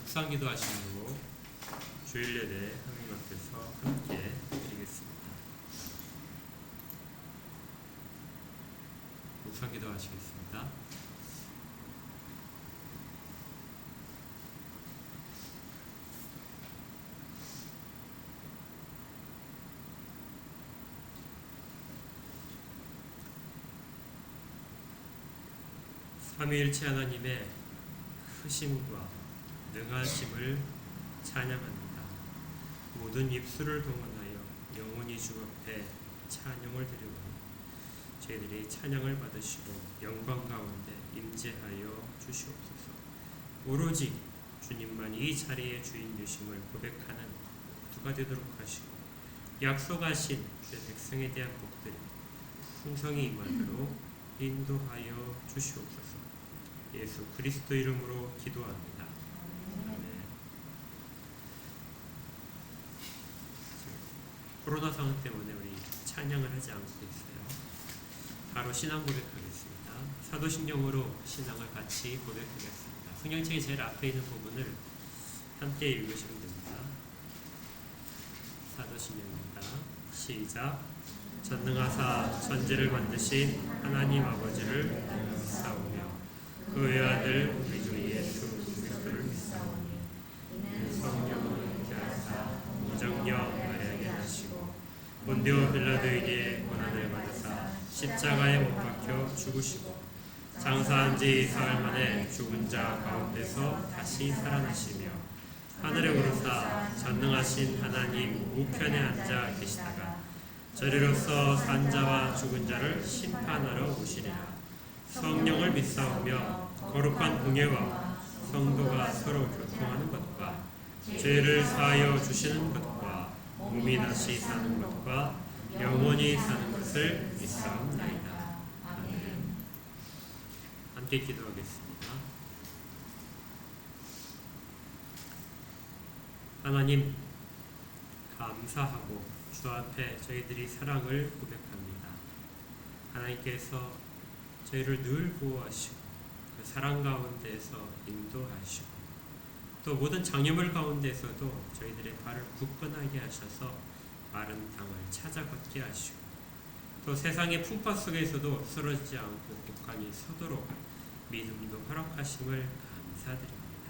묵상기도 하시고 주일 예배 하나님 앞에서 함께 드리겠습니다. 묵상기도 하시겠습니다. 삼위일체 하나님의 크심과 능하심을 찬양합니다. 모든 입술을 동원하여 영원히 주 앞에 찬양을 드리오니 저희들이 찬양을 받으시고 영광 가운데 임재하여 주시옵소서. 오로지 주님만이 이 자리의 주인 되심을 고백하는 모두가 되도록 하시고 약속하신 주의 백성에 대한 복들이 풍성히 임하도록 인도하여 주시옵소서. 예수 그리스도 이름으로 기도합니다. 아멘. 코로나 상황 때문에 우리 찬양을 하지 않고 있어요. 바로 신앙 고백하겠습니다. 사도신경으로 신앙을 같이 고백하겠습니다. 성경책의 제일 앞에 있는 부분을 함께 읽으시면 됩니다. 사도신경입니다. 시작. 전능하사 천지를 만드신 하나님 아버지를 믿사오며 그 외아들 우리 주 예수 그리스도를 믿사오니 이는 성령을 인자하사 무정령 마리아에게 나시고 본디오 빌라도에게 고난을 받으사 십자가에 못 박혀 죽으시고 장사한 지 사흘 만에 죽은 자 가운데서 다시 살아나시며 하늘에 오르사 전능하신 하나님 우편에 앉아 계시다가 저리로서 산 자와 죽은 자를 심판하러 오시리라. 성령을 믿사오며 거룩한 공예와 성도가 서로 교통하는 것과 죄를 사하여 주시는 것과 몸이 다시 사는 것과 영원히 사는 것을 믿사옵나이다. 아멘. 함께 기도하겠습니다. 하나님 감사하고 주 앞에 저희들이 사랑을 고백합니다. 하나님께서 저희를 늘 보호하시고 그 사랑 가운데서 인도하시고 또 모든 장애물 가운데서도 저희들의 발을 굳건하게 하셔서 마른 땅을 찾아 걷게 하시고 또 세상의 풍파 속에서도 쓰러지지 않고 굳건히 서도록 믿음도 허락하심을 감사드립니다.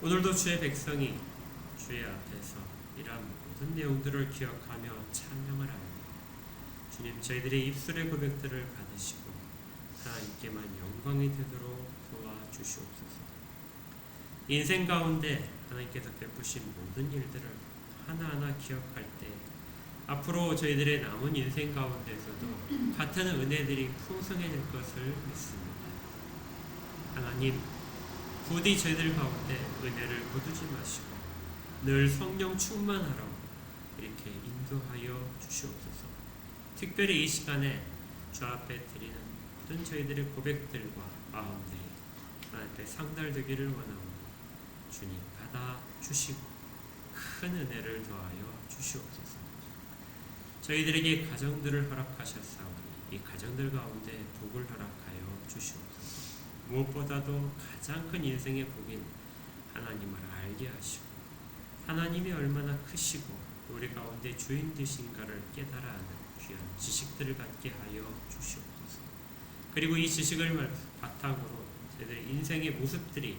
오늘도 주의 백성이 주의 앞에서 이러한 모든 내용들을 기억하며 찬양을 합니다. 주님, 저희들의 입술의 고백들을 받으시고 하나님께만 영광이 되도록 도와주시옵소서. 인생 가운데 하나님께서 베푸신 모든 일들을 하나하나 기억할 때 앞으로 저희들의 남은 인생 가운데서도 같은 은혜들이 풍성해질 것을 믿습니다. 하나님, 부디 저희들 가운데 은혜를 거두지 마시고 늘 성령 충만하러 이렇게 인도하여 주시옵소서. 특별히 이 시간에 주 앞에 드리는 모든 저희들의 고백들과 마음들이 하나님 앞에 상달되기를 원하오니 주님 받아 주시고 큰 은혜를 더하여 주시옵소서. 저희들에게 가정들을 허락하셨사오니 이 가정들 가운데 복을 허락하여 주시옵소서. 무엇보다도 가장 큰 인생의 복인 하나님을 알게 하시고 하나님이 얼마나 크시고 우리 가운데 주인 되신가를 깨달아 하는 귀한 지식들을 갖게 하여 주시옵소서. 그리고 이 지식을 바탕으로 저희들의 인생의 모습들이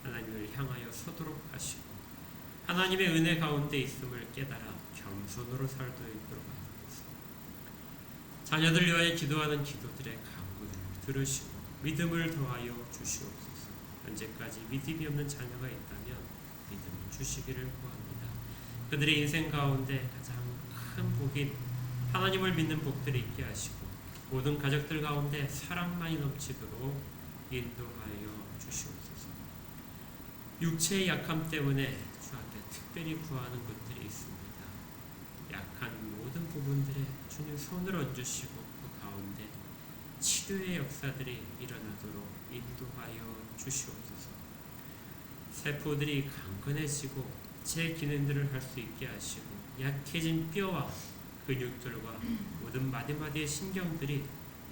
하나님을 향하여 서도록 하시고 하나님의 은혜 가운데 있음을 깨달아 겸손으로 살도록 하옵소서. 자녀들 위하여 기도하는 기도들의 간구를 들으시고 믿음을 더하여 주시옵소서. 현재까지 믿음이 없는 자녀가 있다면 믿음을 주시기를 구합니다. 그들의 인생 가운데 가장 큰 복인 하나님을 믿는 복들이 있게 하시고 모든 가족들 가운데 사랑만이 넘치도록 인도하여 주시옵소서. 육체의 약함 때문에 주 앞에 특별히 구하는 것들이 있습니다. 약한 모든 부분들에 주님 손을 얹으시고 그 가운데 치료의 역사들이 일어나도록 인도하여 주시옵소서. 세포들이 강건해지고 제 기능들을 할 수 있게 하시고 약해진 뼈와 근육들과 모든 마디마디의 신경들이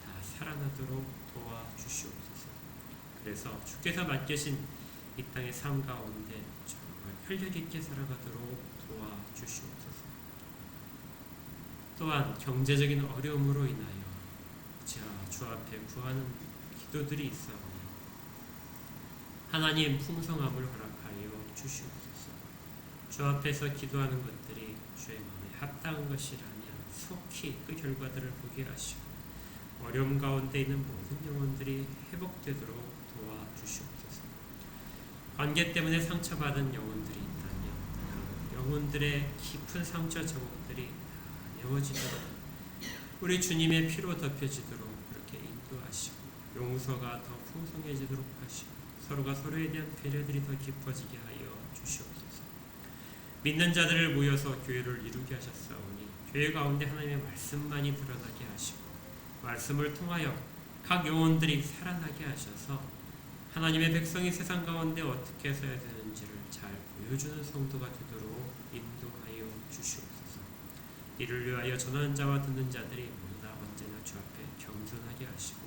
다 살아나도록 도와주시옵소서. 그래서 주께서 맡기신 이 땅의 삶 가운데 정말 활력 있게 살아가도록 도와주시옵소서. 또한 경제적인 어려움으로 인하여 주 앞에 구하는 기도들이 있사오니 하나님 풍성함을 허락하여 주시옵소서. 주 앞에서 기도하는 것들이 주의 마음에 합당한 것이라면 속히 그 결과들을 보게 하시고 어려움 가운데 있는 모든 영혼들이 회복되도록 도와주시옵소서. 관계 때문에 상처받은 영혼들이 있다면 그 영혼들의 깊은 상처 자국들이 다 메워지도록 우리 주님의 피로 덮여지도록 그렇게 인도하시고 용서가 더 풍성해지도록 하시고 서로가 서로에 대한 배려들이 더 깊어지게 하여 주시옵소서. 믿는 자들을 모여서 교회를 이루게 하셨사오니 교회 가운데 하나님의 말씀만이 드러나게 하시고 말씀을 통하여 각 영혼들이 살아나게 하셔서 하나님의 백성이 세상 가운데 어떻게 서야 되는지를 잘 보여주는 성도가 되도록 인도하여 주시옵소서. 이를 위하여 전하는 자와 듣는 자들이 모두 다 언제나 주 앞에 겸손하게 하시고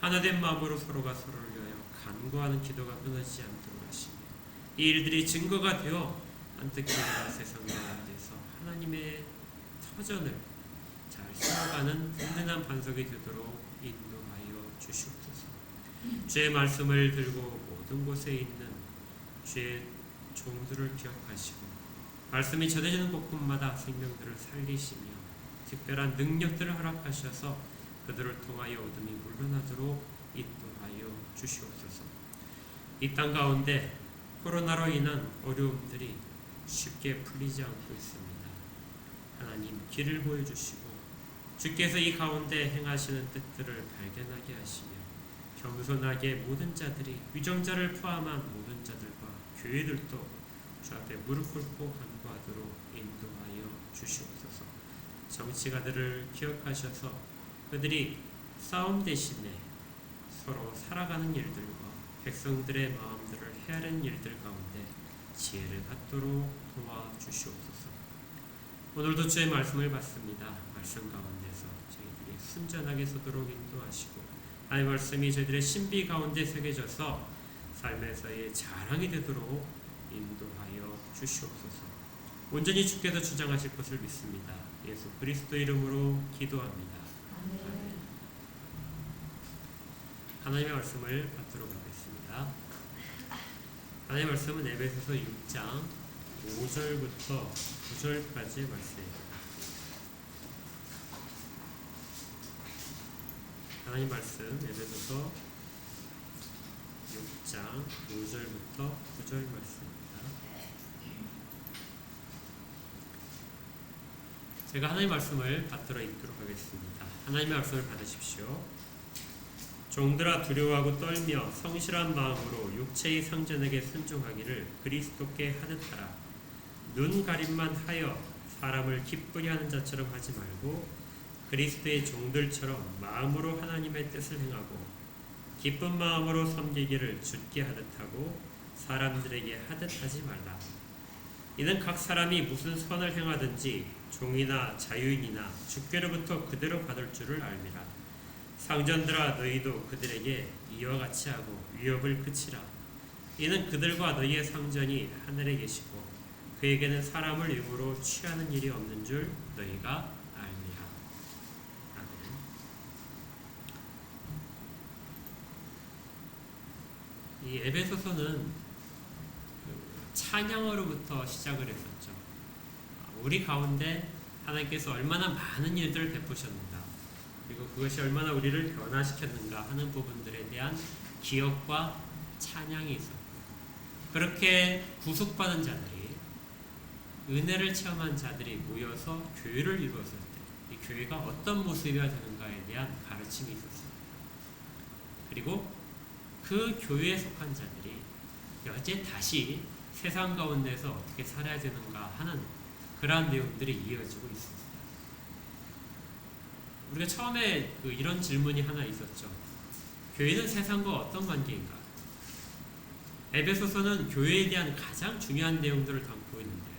하나된 마음으로 서로가 서로를 위하여 간구하는 기도가 끊어지지 않도록 하시며 이 일들이 증거가 되어 안뜨키나 세상 가운데서 하나님의 터전을 잘 세워가는 든든한 반석이 되도록 인도하여 주시옵소서. 주의 말씀을 들고 모든 곳에 있는 주의 종들을 기억하시고 말씀이 전해지는 곳곳마다 생명들을 살리시며 특별한 능력들을 허락하셔서 그들을 통하여 어둠이 물러나도록 인도하여 주시옵소서. 이 땅 가운데 코로나로 인한 어려움들이 쉽게 풀리지 않고 있습니다. 하나님 길을 보여주시고 주께서 이 가운데 행하시는 뜻들을 발견하게 하시며 겸손하게 모든 자들이 위정자를 포함한 모든 자들과 교회들도 주 앞에 무릎 꿇고 간구하도록 인도하여 주시옵소서. 정치가들을 기억하셔서 그들이 싸움 대신에 서로 살아가는 일들과 백성들의 마음들을 헤아리는 일들 가운데 지혜를 갖도록 도와주시옵소서. 오늘도 주의 말씀을 받습니다. 말씀 가운데서 저희들이 순전하게 서도록 인도하시고 하나님의 말씀이 저희들의 신비 가운데 새겨져서 삶에서의 자랑이 되도록 인도하여 주시옵소서. 온전히 주께서 주장하실 것을 믿습니다. 예수 그리스도 이름으로 기도합니다. 아멘. 하나님의 말씀을 받도록 하겠습니다. 하나님의 말씀은 에베소서 6장 5절부터 9절까지의 말씀입니다. 하나님 말씀 에베소서 6장 5절부터 9절 말씀입니다. 제가 하나님 말씀을 받들어 읽도록 하겠습니다. 하나님의 말씀을 받으십시오. 종들아 두려워하고 떨며 성실한 마음으로 육체의 상전에게 순종하기를 그리스도께 하듯 하라. 눈 가림만 하여 사람을 기쁘게 하는 자처럼 하지 말고 그리스도의 종들처럼 마음으로 하나님의 뜻을 행하고 기쁜 마음으로 섬기기를 주께 하듯 하고 사람들에게 하듯 하지 말라. 이는 각 사람이 무슨 선을 행하든지 종이나 자유인이나 주께로부터 그대로 받을 줄을 알미라. 상전들아 너희도 그들에게 이와 같이 하고 위협을 그치라. 이는 그들과 너희의 상전이 하늘에 계시고 그에게는 사람을 임으로 취하는 일이 없는 줄 너희가 알미라. 아멘. 이 에베소서는 찬양으로부터 시작을 했었죠. 우리 가운데 하나님께서 얼마나 많은 일들을 베푸셨는가, 그리고 그것이 얼마나 우리를 변화시켰는가 하는 부분들에 대한 기억과 찬양이 있었고, 그렇게 구속받은 자들이, 은혜를 체험한 자들이 모여서 교회를 이루었을 때 이 교회가 어떤 모습이어야 되는가에 대한 가르침이 있었습니다. 그리고 그 교회에 속한 자들이 여제 다시 세상 가운데서 어떻게 살아야 되는가 하는 그러한 내용들이 이어지고 있습니다. 우리가 처음에 이런 질문이 하나 있었죠. 교회는 세상과 어떤 관계인가? 에베소서는 교회에 대한 가장 중요한 내용들을 담고 있는데,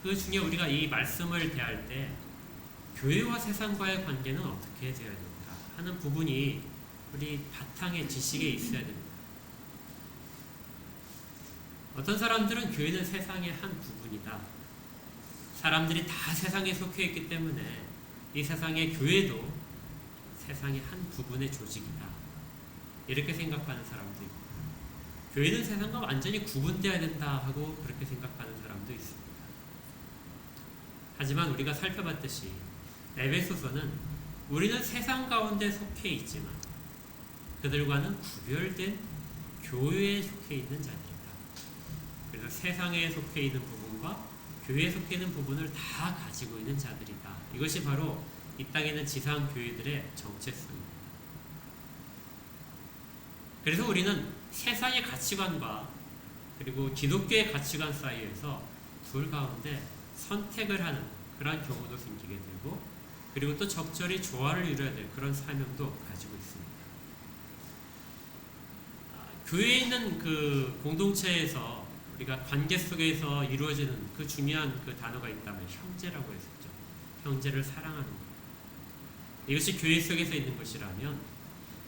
그 중에 우리가 이 말씀을 대할 때 교회와 세상과의 관계는 어떻게 되어야 되는가 하는 부분이 우리 바탕의 지식에 있어야 됩니다. 어떤 사람들은 교회는 세상의 한 부분이다. 사람들이 다 세상에 속해 있기 때문에 이 세상의 교회도 세상의 한 부분의 조직이다. 이렇게 생각하는 사람도 있고, 교회는 세상과 완전히 구분되어야 된다 하고 그렇게 생각하는 사람도 있습니다. 하지만 우리가 살펴봤듯이 에베소서는 우리는 세상 가운데 속해 있지만 그들과는 구별된 교회에 속해 있는 자들이다. 그래서 세상에 속해 있는 부분과 교회에 속해 있는 부분을 다 가지고 있는 자들이다. 이것이 바로 이 땅에 있는 지상 교회들의 정체성입니다. 그래서 우리는 세상의 가치관과 그리고 기독교의 가치관 사이에서 둘 가운데 선택을 하는 그런 경우도 생기게 되고, 그리고 또 적절히 조화를 이루어야 될 그런 사명도 가지고 있습니다. 교회에 있는 그 공동체에서 우리가 관계 속에서 이루어지는 그 중요한 그 단어가 있다면 형제라고 했었죠. 형제를 사랑하는 것. 이것이 교회 속에서 있는 것이라면,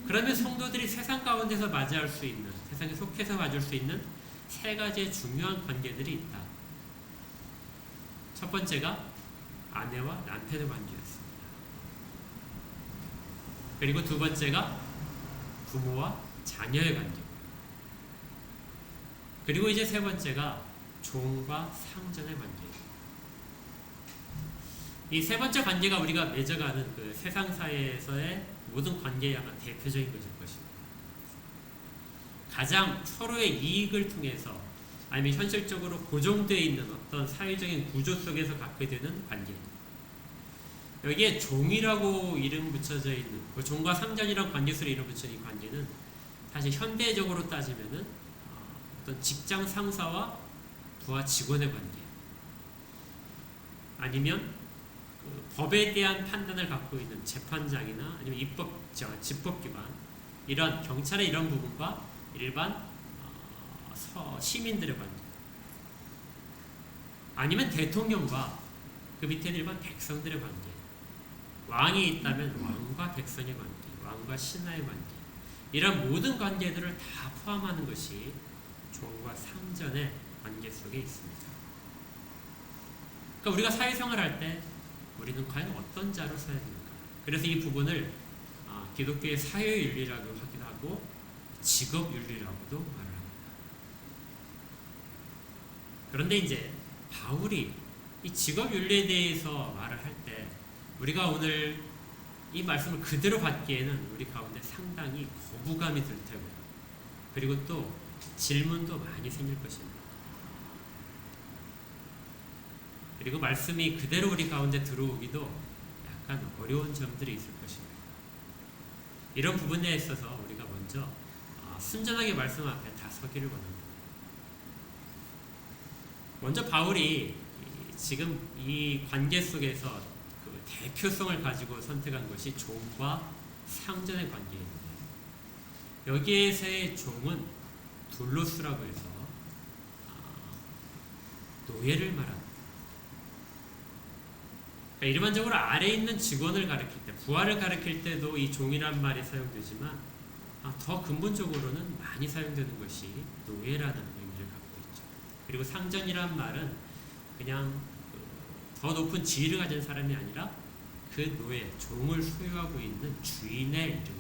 그러면 성도들이 세상 가운데서 맞이할 수 있는, 세상에 속해서 맞을 수 있는 세 가지의 중요한 관계들이 있다. 첫 번째가 아내와 남편의 관계였습니다. 그리고 두 번째가 부모와 자녀의 관계. 그리고 이제 세 번째가 종과 상전의 관계입니다. 이 세 번째 관계가 우리가 맺어가는 그 세상 사회에서의 모든 관계의 아마 대표적인 것일 것입니다. 가장 서로의 이익을 통해서 아니면 현실적으로 고정되어 있는 어떤 사회적인 구조 속에서 갖게 되는 관계. 여기에 종이라고 이름 붙여져 있는, 그 종과 상전이라는 관계 속에 이름 붙여진 이 관계는 사실 현대적으로 따지면은 어떤 직장 상사와 부하 직원의 관계, 아니면 그 법에 대한 판단을 갖고 있는 재판장이나 아니면 집법기관, 이런 경찰의 이런 부분과 일반 시민들의 관계, 아니면 대통령과 그 밑에는 일반 백성들의 관계, 왕이 있다면 왕과 백성의 관계, 왕과 신하의 관계, 이런 모든 관계들을 다 포함하는 것이 종과 상전의 관계 속에 있습니다. 그러니까 우리가 사회생활을 할 때 우리는 과연 어떤 자로 서야 됩니까? 그래서 이 부분을 기독교의 사회윤리라고 하기도 하고 직업윤리라고도 말을 합니다. 그런데 이제 바울이 이 직업윤리에 대해서 말을 할 때 우리가 오늘 이 말씀을 그대로 받기에는 우리 가운데 상당히 거부감이 들 테고, 그리고 또 질문도 많이 생길 것입니다. 그리고 말씀이 그대로 우리 가운데 들어오기도 약간 어려운 점들이 있을 것입니다. 이런 부분에 있어서 우리가 먼저 순전하게 말씀 앞에 다 서기를 원합니다. 먼저 바울이 지금 이 관계 속에서 그 대표성을 가지고 선택한 것이 종과 상전의 관계입니다. 여기에서의 종은 둘로스라고 해서 노예를 말합니다. 그러니까 일반적으로 아래에 있는 직원을 가리킬 때, 부하를 가리킬 때도 이 종이란 말이 사용되지만 더 근본적으로는 많이 사용되는 것이 노예라는 의미를 갖고 있죠. 그리고 상전이란 말은 그냥 더 높은 지위를 가진 사람이 아니라 그 노예, 종을 소유하고 있는 주인의 이름입니다.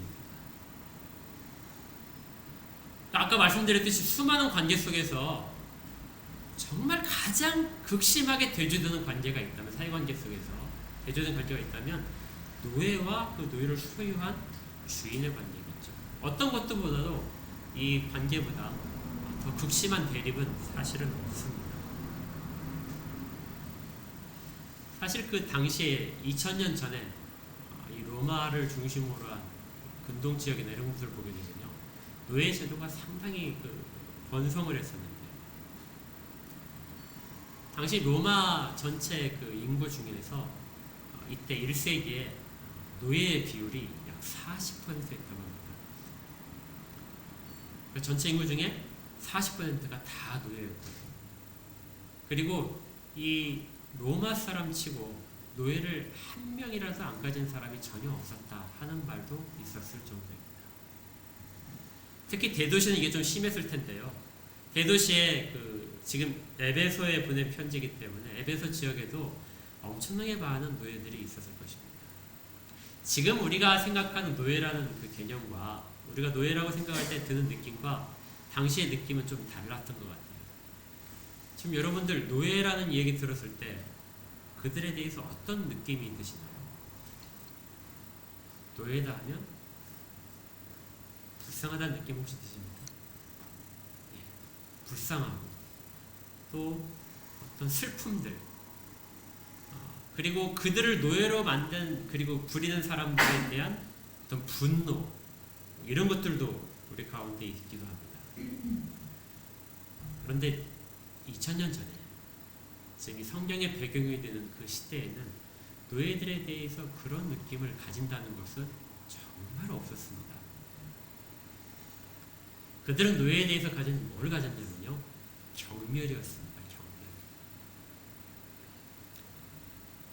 아까 말씀드렸듯이 수많은 관계 속에서 정말 가장 극심하게 대조되는 관계가 있다면, 사회관계 속에서 대조된 관계가 있다면 노예와 그 노예를 소유한 주인의 관계겠죠. 어떤 것보다도 이 관계보다 더 극심한 대립은 사실은 없습니다. 사실 그 당시에 2000년 전에 이 로마를 중심으로 한 근동 지역이나 이런 곳을 보게 되면요, 노예 제도가 상당히 그 번성을 했었는데, 당시 로마 전체 그 인구 중에서 이때 1세기에 노예의 비율이 약 40%였다고 합니다. 전체 인구 중에 40%가 다 노예였거든요. 그리고 이 로마 사람 치고 노예를 한 명이라도 안 가진 사람이 전혀 없었다 하는 말도 있었을 정도입니다. 특히 대도시는 이게 좀 심했을 텐데요. 대도시에 그 지금 에베소에 보낸 편지이기 때문에 에베소 지역에도 엄청나게 많은 노예들이 있었을 것입니다. 지금 우리가 생각하는 노예라는 그 개념과 우리가 노예라고 생각할 때 드는 느낌과 당시의 느낌은 좀 달랐던 것 같아요. 지금 여러분들 노예라는 얘기 들었을 때 그들에 대해서 어떤 느낌이 드시나요? 노예다 하면 불쌍하다는 느낌 혹시 드십니까? 예, 불쌍하고 또 어떤 슬픔들 그리고 그들을 노예로 만든 그리고 부리는 사람들에 대한 어떤 분노 이런 것들도 우리 가운데 있기도 합니다. 그런데 2000년 전에 지금 이 성경의 배경이 되는 그 시대에는 노예들에 대해서 그런 느낌을 가진다는 것은 정말 없었습니다. 그들은 노예에 대해서 뭘 가졌냐면요. 경멸이었습니다. 경멸.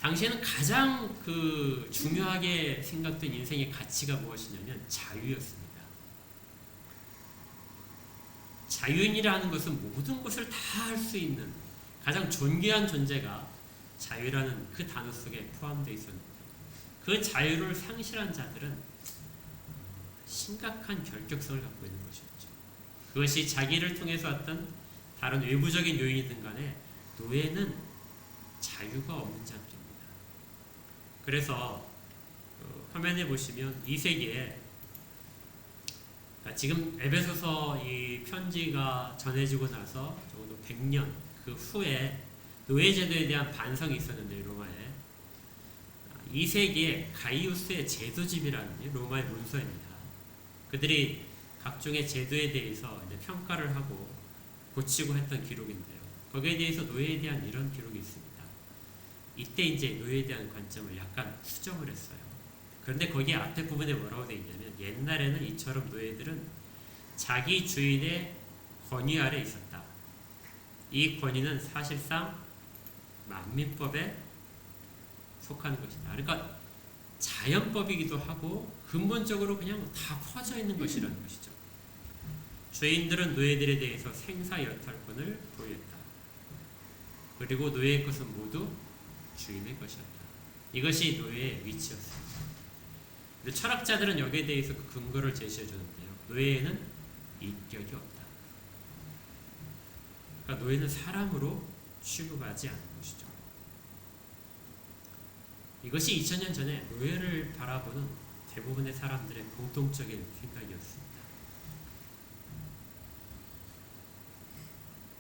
당시에는 가장 그 중요하게 생각된 인생의 가치가 무엇이냐면 자유였습니다. 자유인이라는 것은 모든 것을 다 할 수 있는 가장 존귀한 존재가 자유라는 그 단어 속에 포함되어 있었는데 그 자유를 상실한 자들은 심각한 결격성을 갖고 있는 것이었죠. 그것이 자기를 통해서 왔던 다른 외부적인 요인이든 간에 노예는 자유가 없는 자들입니다. 그래서 화면에 보시면 이 세계에 지금 에베소서 이 편지가 전해지고 나서 적어도 100년 그 후에 노예제도에 대한 반성이 있었는데 로마에 2세기에 가이우스의 제도집이라는 로마의 문서입니다. 그들이 각종의 제도에 대해서 이제 평가를 하고 고치고 했던 기록인데요. 거기에 대해서 노예에 대한 이런 기록이 있습니다. 이때 이제 노예에 대한 관점을 약간 수정을 했어요. 그런데 거기 앞에 부분에 뭐라고 되어 있냐면 옛날에는 이처럼 노예들은 자기 주인의 권위 아래 있었다. 이 권위는 사실상 만민법에 속하는 것이다. 그러니까 자연법이기도 하고 근본적으로 그냥 다 퍼져 있는 것이라는 것이죠. 주인들은 노예들에 대해서 생사여탈권을 보유했다. 그리고 노예의 것은 모두 주인의 것이었다. 이것이 노예의 위치였습니다. 철학자들은 여기에 대해서 그 근거를 제시해 주는데요. 노예에는 인격이 없다. 그러니까 노예는 사람으로 취급하지 않는 것이죠. 이것이 2000년 전에 노예를 바라보는 대부분의 사람들의 공통적인 생각이었습니다.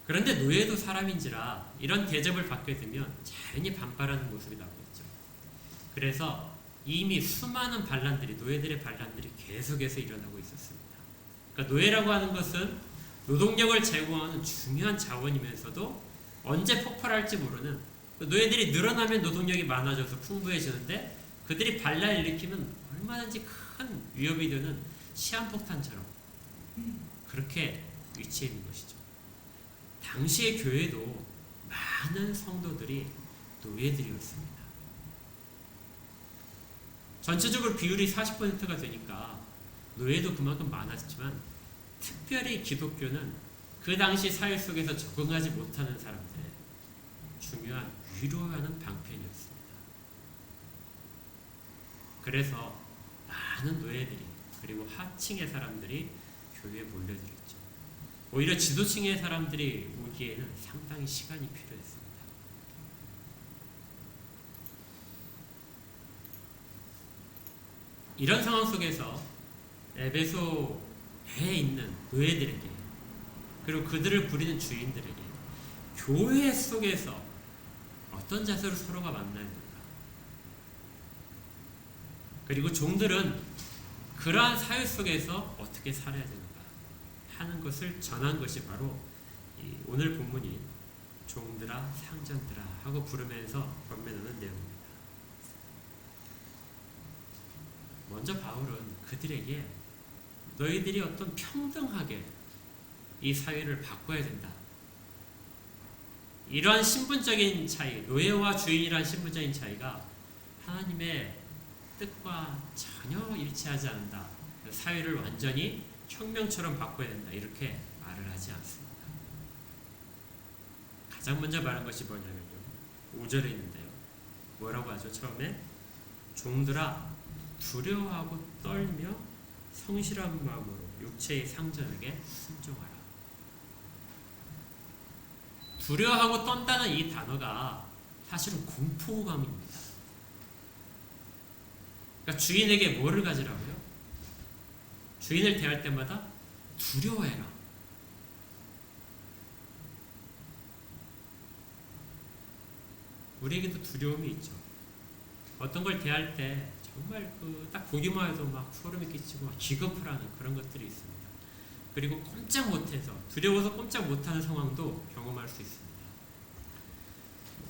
그런데 노예도 사람인지라 이런 대접을 받게 되면 자연히 반발하는 모습이 나오겠죠. 그래서 이미 수많은 반란들이 노예들의 반란들이 계속해서 일어나고 있었습니다. 그러니까 노예라고 하는 것은 노동력을 제공하는 중요한 자원이면서도 언제 폭발할지 모르는 노예들이 늘어나면 노동력이 많아져서 풍부해지는데 그들이 반란을 일으키면 얼마든지 큰 위협이 되는 시한폭탄처럼 그렇게 위치해 있는 것이죠. 당시의 교회도 많은 성도들이 노예들이었습니다. 전체적으로 비율이 40%가 되니까 노예도 그만큼 많았지만 특별히 기독교는 그 당시 사회 속에서 적응하지 못하는 사람들의 중요한 위로하는 방편이었습니다. 그래서 많은 노예들이 그리고 하층의 사람들이 교회에 몰려들었죠. 오히려 지도층의 사람들이 오기에는 상당히 시간이 필요했습니다. 이런 상황 속에서 에베소에 있는 노예들에게 그리고 그들을 부리는 주인들에게 교회 속에서 어떤 자세로 서로가 만나야 될까? 그리고 종들은 그러한 사회 속에서 어떻게 살아야 되는가 하는 것을 전한 것이 바로 오늘 본문이 종들아 상전들아 하고 부르면서 권면하는 내용입니다. 먼저 바울은 그들에게 너희들이 어떤 평등하게 이 사회를 바꿔야 된다. 이러한 신분적인 차이, 노예와 주인이라는 신분적인 차이가 하나님의 뜻과 전혀 일치하지 않는다. 사회를 완전히 혁명처럼 바꿔야 된다. 이렇게 말을 하지 않습니다. 가장 먼저 말한 것이 뭐냐면요. 5절에 있는데요. 뭐라고 하죠? 처음에 종들아 두려워하고 떨며 성실한 마음으로 육체의 상전에게 순종하라. 두려워하고 떤다는 이 단어가 사실은 공포감입니다. 그러니까 주인에게 뭐를 가지라고요? 주인을 대할 때마다 두려워해라. 우리에게도 두려움이 있죠. 어떤 걸 대할 때 정말 딱 보기만 해도 막 소름이 끼치고 기겁을 하는 그런 것들이 있습니다. 그리고 꼼짝 못해서 두려워서 꼼짝 못하는 상황도 경험할 수 있습니다.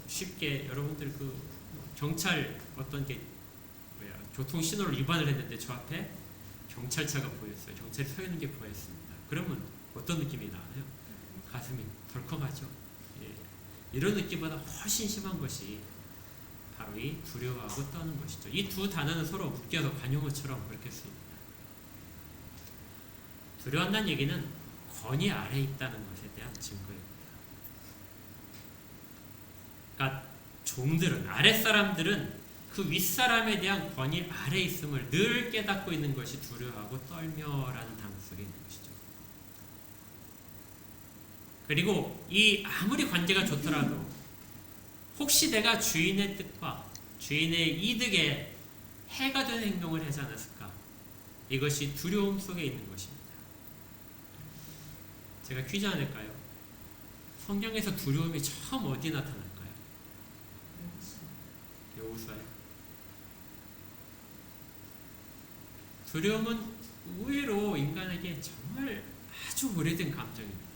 쉽게 여러분들 경찰 어떤 게 교통 신호를 위반을 했는데 저 앞에 경찰차가 보였어요. 경찰이 서 있는 게 보였습니다. 그러면 어떤 느낌이 나나요? 가슴이 덜컥하죠. 예. 이런 느낌보다 훨씬 심한 것이 바로 이 두려워하고 떠는 것이죠. 이 두 단어는 서로 묶여서 관용어처럼 그렇게 쓰입니다. 두려워한다는 얘기는 권위 아래에 있다는 것에 대한 증거입니다. 그러니까 종들은, 아랫사람들은 그 윗사람에 대한 권위 아래에 있음을 늘 깨닫고 있는 것이 두려워하고 떨며라는 단어 속에 있는 것이죠. 그리고 이 아무리 관계가 좋더라도 혹시 내가 주인의 뜻과 주인의 이득에 해가 되는 행동을 하지 않았을까? 이것이 두려움 속에 있는 것입니다. 제가 퀴즈 하나 낼까요? 성경에서 두려움이 처음 어디 나타날까요? 여호수아요. 두려움은 의외로 인간에게 정말 아주 오래된 감정입니다.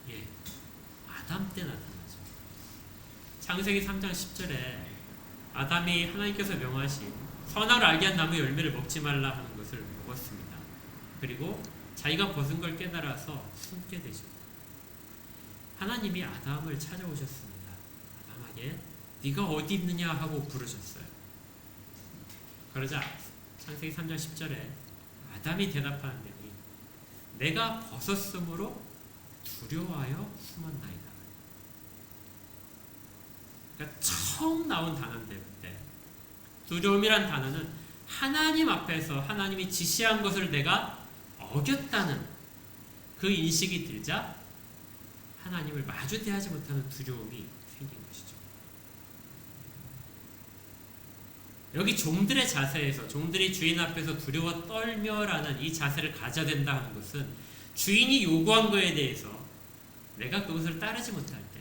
예, 아담 때 나타나죠. 창세기 3장 10절에 아담이 하나님께서 명하신 선악을 알게 한 나무 열매를 먹지 말라 하는 것을 먹었습니다. 그리고 자기가 벗은 걸 깨달아서 숨게 되죠. 하나님이 아담을 찾아오셨습니다. 아담에게 네가 어디 있느냐 하고 부르셨어요. 그러자 창세기 3장 10절에 아담이 대답하는 내용이 내가 벗었으므로 두려워하여 숨었나이다. 그러니까 처음 나온 단어인데 그때 두려움이란 단어는 하나님 앞에서 하나님이 지시한 것을 내가 어겼다는 그 인식이 들자 하나님을 마주 대하지 못하는 두려움이 생긴 것이죠. 여기 종들의 자세에서 종들이 주인 앞에서 두려워 떨며라는 이 자세를 가져야 된다 하는 것은 주인이 요구한 것에 대해서 내가 그것을 따르지 못할 때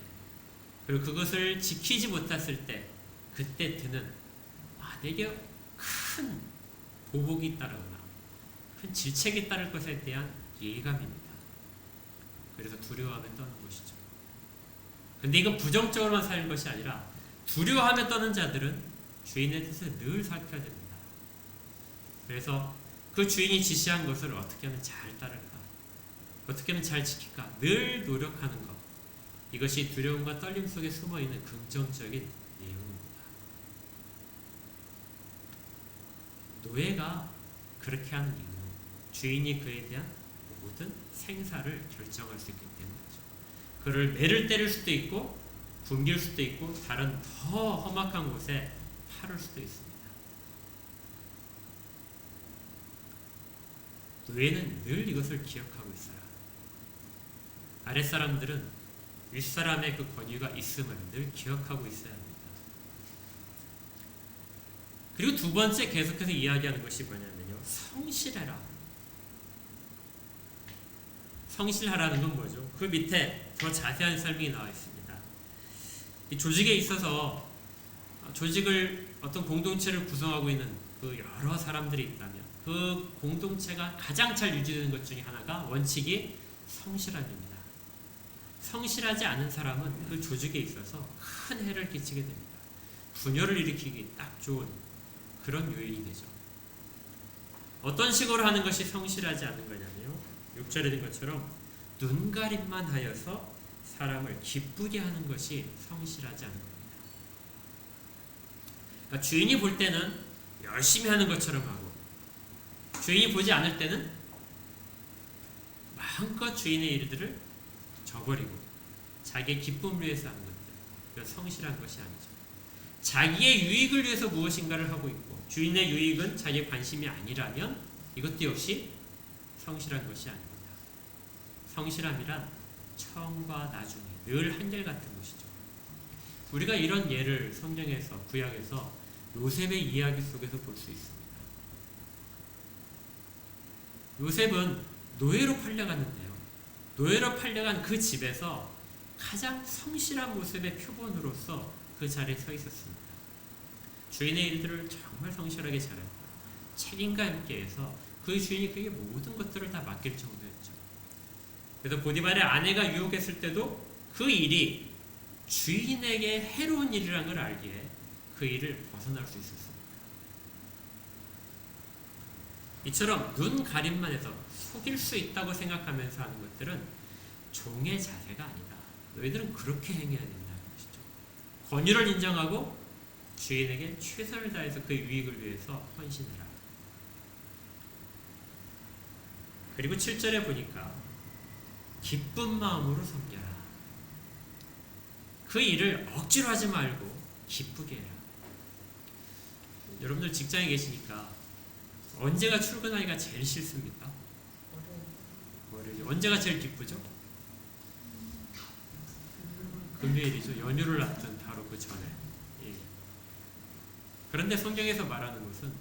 그리고 그것을 지키지 못했을 때 그때 드는 내게 큰 보복이 따르거나 큰 질책이 따를 것에 대한 예감입니다. 그래서 두려워하며 떠는 것이죠. 근데 이건 부정적으로만 사는 것이 아니라 두려워하며 떠는 자들은 주인의 뜻을 늘 살펴야 됩니다. 그래서 그 주인이 지시한 것을 어떻게 하면 잘 따를까? 어떻게 하면 잘 지킬까? 늘 노력하는 것. 이것이 두려움과 떨림 속에 숨어있는 긍정적인 내용입니다. 노예가 그렇게 하는 이유는 주인이 그에 대한 모든 생사를 결정할 수 있기 때문이죠. 그를 매를 때릴 수도 있고 굶길 수도 있고 다른 더 험악한 곳에 팔을 수도 있습니다. 노예는 늘 이것을 기억하고 있어요. 아랫사람들은 윗사람의 그 권위가 있음을 늘 기억하고 있어야 합니다. 그리고 두 번째 계속해서 이야기하는 것이 뭐냐면요. 성실해라. 성실하라는 건 뭐죠? 그 밑에 더 자세한 설명이 나와 있습니다. 이 조직에 있어서 조직을 어떤 공동체를 구성하고 있는 그 여러 사람들이 있다면 그 공동체가 가장 잘 유지되는 것 중에 하나가 원칙이 성실함입니다. 성실하지 않은 사람은 그 조직에 있어서 큰 해를 끼치게 됩니다. 분열을 일으키기 딱 좋은 그런 요인이 되죠. 어떤 식으로 하는 것이 성실하지 않은 거냐면요. 6절에 된 것처럼 눈가림만 하여서 사람을 기쁘게 하는 것이 성실하지 않은 겁니다. 그러니까 주인이 볼 때는 열심히 하는 것처럼 하고 주인이 보지 않을 때는 마음껏 주인의 일들을 저버리고 자기의 기쁨을 위해서 하는 것들, 이건 성실한 것이 아니죠. 자기의 유익을 위해서 무엇인가를 하고 있고 주인의 유익은 자기의 관심이 아니라면 이것도 역시 성실한 것이 아닙니다. 성실함이란 처음과 나중에 늘 한결같은 것이죠. 우리가 이런 예를 성경에서, 구약에서 요셉의 이야기 속에서 볼 수 있습니다. 요셉은 노예로 팔려갔는데요. 노예로 팔려간 그 집에서 가장 성실한 모습의 표본으로서 그 자리에 서 있었습니다. 주인의 일들을 정말 성실하게 잘했고 책임과 함께해서 그 주인이 그에게 모든 것들을 다 맡길 정도였죠. 그래서 보디발의 아내가 유혹했을 때도 그 일이 주인에게 해로운 일이라는 걸 알기에 그 일을 벗어날 수 있었습니다. 이처럼 눈 가림만 해서 속일 수 있다고 생각하면서 하는 것들은 종의 자세가 아니다. 너희들은 그렇게 행해야 된다는 것이죠. 권유를 인정하고 주인에게 최선을 다해서 그 유익을 위해서 헌신해라. 그리고 7절에 보니까 기쁜 마음으로 섬겨라. 그 일을 억지로 하지 말고 기쁘게 해라. 여러분들 직장에 계시니까 언제가 출근하기가 제일 싫습니까? 월요일. 언제가 제일 기쁘죠? 금요일이죠. 연휴를 앞둔 바로 그 전에. 예. 그런데 성경에서 말하는 것은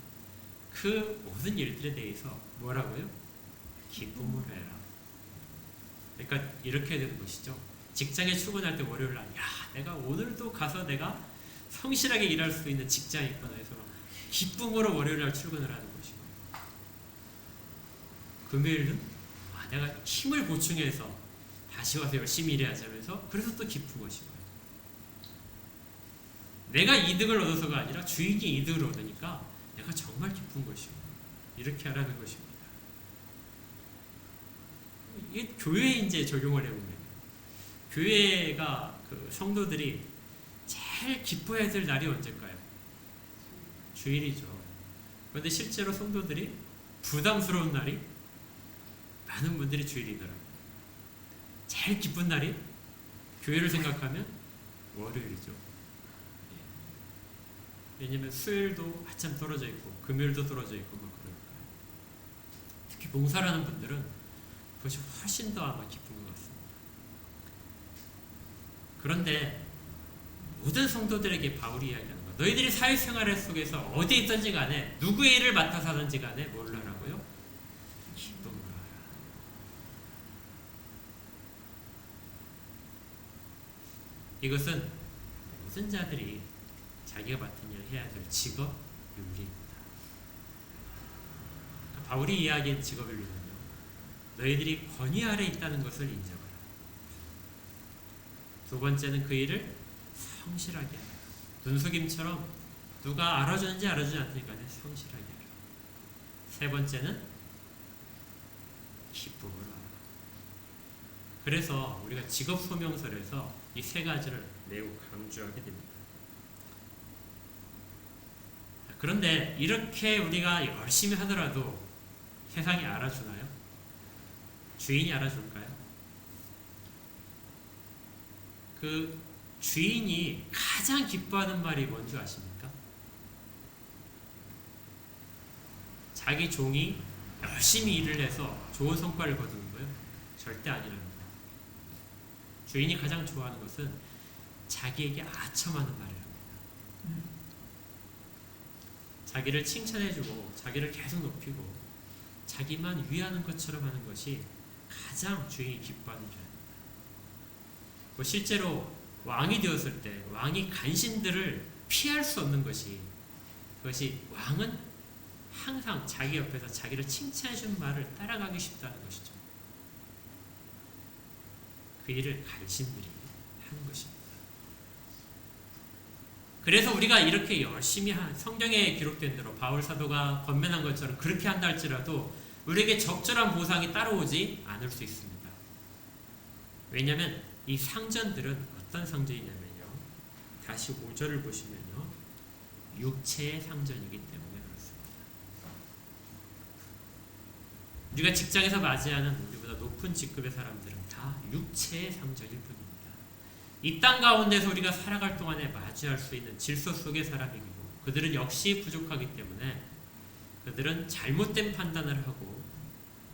그 모든 일들에 대해서 뭐라고요? 기쁨으로 해라. 그러니까 이렇게 되는 것이죠. 직장에 출근할 때 월요일 날, 내가 오늘도 가서 내가 성실하게 일할 수 있는 직장이 있구나 해서 기쁨으로 월요일 날 출근을 하는 것이고, 금요일은 내가 힘을 보충해서 다시 와서 열심히 일해야자면서 그래서 또 기쁜 것이고요. 내가 이득을 얻어서가 아니라 주인이 이득을 얻으니까 내가 정말 기쁜 것이고, 이렇게 하라는 것입니다. 이게 교회에 이제 적용을 해보면, 교회가 그 성도들이 제일 기뻐해야 될 날이 언제일까요? 주일이죠. 그런데 실제로 성도들이 부담스러운 날이 많은 분들이 주일이더라고요. 제일 기쁜 날이 교회를 생각하면 월요일이죠. 왜냐면 수요일도 한참 떨어져 있고 금요일도 떨어져 있고 뭐 그러니까요. 특히 봉사라는 분들은 그것이 훨씬 더 아마 기쁜 것 같습니다. 그런데 모든 성도들에게 바울이 이야기하는 것, 너희들이 사회생활 속에서 어디에 있든지 간에 누구의 일을 맡아서 하든지 간에 뭘 하라고요? 기쁨으로 하라. 이것은 모든 자들이 자기가 맡은 일을 해야 될 직업 윤리입니다. 바울이 이야기한 직업 윤리는요, 너희들이 권위 아래 있다는 것을 인정하라. 두 번째는 그 일을 성실하게 하라. 눈속임처럼 누가 알아주는지 알아주지 않으니까 성실하게 하라. 세 번째는 기쁨으로 하라. 그래서 우리가 직업 소명서에서 이 세 가지를 매우 강조하게 됩니다. 그런데 이렇게 우리가 열심히 하더라도 세상이 알아주나요? 주인이 알아줄까요? 그 주인이 가장 기뻐하는 말이 뭔지 아십니까? 자기 종이 열심히 일을 해서 좋은 성과를 거두는 거예요? 절대 아니랍니다. 주인이 가장 좋아하는 것은 자기에게 아첨하는 말이랍니다. 자기를 칭찬해주고 자기를 계속 높이고 자기만 위하는 것처럼 하는 것이 가장 주인이 기뻐하는 일입니다. 실제로 왕이 되었을 때 왕이 간신들을 피할 수 없는 것이, 그것이 왕은 항상 자기 옆에서 자기를 칭찬해준 말을 따라가기 쉽다는 것이죠. 그 일을 간신들이 하는 것입니다. 그래서 우리가 이렇게 열심히 성경에 기록된 대로 바울 사도가 권면한 것처럼 그렇게 한다 할지라도 우리에게 적절한 보상이 따라오지 않을 수 있습니다. 왜냐하면 이 상전들은 어떤 상전이냐면요, 다시 5절을 보시면요, 육체의 상전이기 때문에 그렇습니다. 우리가 직장에서 맞이하는 우리보다 높은 높은 직급의 사람들은 다 육체의 상전일 뿐입니다. 이 땅 가운데서 우리가 살아갈 동안에 맞이할 수 있는 질서 속의 사람이고 그들은 역시 부족하기 때문에 그들은 잘못된 판단을 하고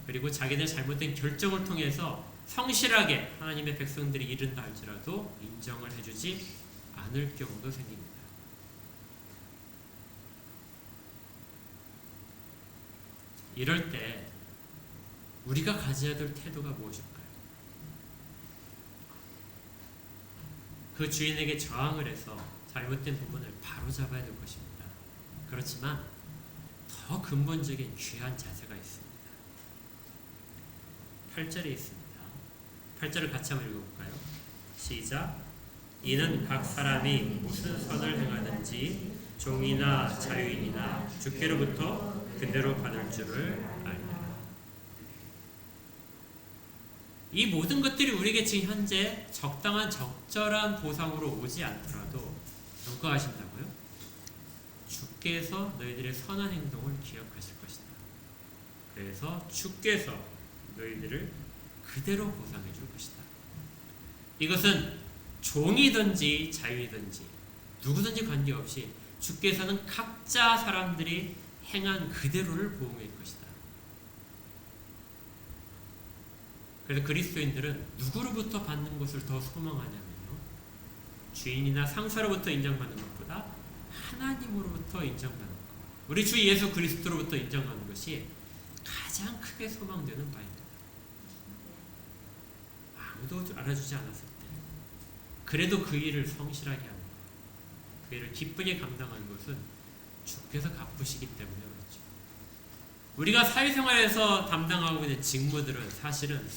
그리고 자기들 잘못된 결정을 통해서 성실하게 하나님의 백성들이 이른다 할지라도 인정을 해주지 않을 경우도 생깁니다. 이럴 때 우리가 가져야 될 태도가 무엇일까요? 그 주인에게 저항을 해서 잘못된 부분을 바로잡아야 될 것입니다. 그렇지만 더 근본적인 귀한 자세가 있습니다. 8절에 있습니다. 8절을 같이 한번 읽어볼까요? 시작. 이는 각 사람이 무슨 선을 행하든지 종이나 자유인이나 주께로부터 그대로 받을 줄을 알리라. 이 모든 것들이 우리에게 지금 현재 적당한 적절한 보상으로 오지 않더라도 누가 하신다고요? 주께서 너희들의 선한 행동을 기억하실 것이다. 그래서 주께서 너희들을 그대로 보상해 줄 것이다. 이것은 종이든지 자유이든지 누구든지 관계없이 주께서는 각자 사람들이 행한 그대로를 보응할 것이다. 그래서 그리스도인들은 누구로부터 받는 것을 더 소망하냐면요, 주인이나 상사로부터 인정받는 것보다 하나님으로부터 인정받는 것, 우리 주 예수 그리스도로부터 인정받는 것이 가장 크게 소망되는 바입니다. 아무도 알아주지 않았을 때 그래도 그 일을 성실하게 하는 것, 그 일을 기쁘게 감당하는 것은 주께서 갚으시기 때문에 그렇죠. 우리가 사회생활에서 담당하고 있는 직무들은 사실은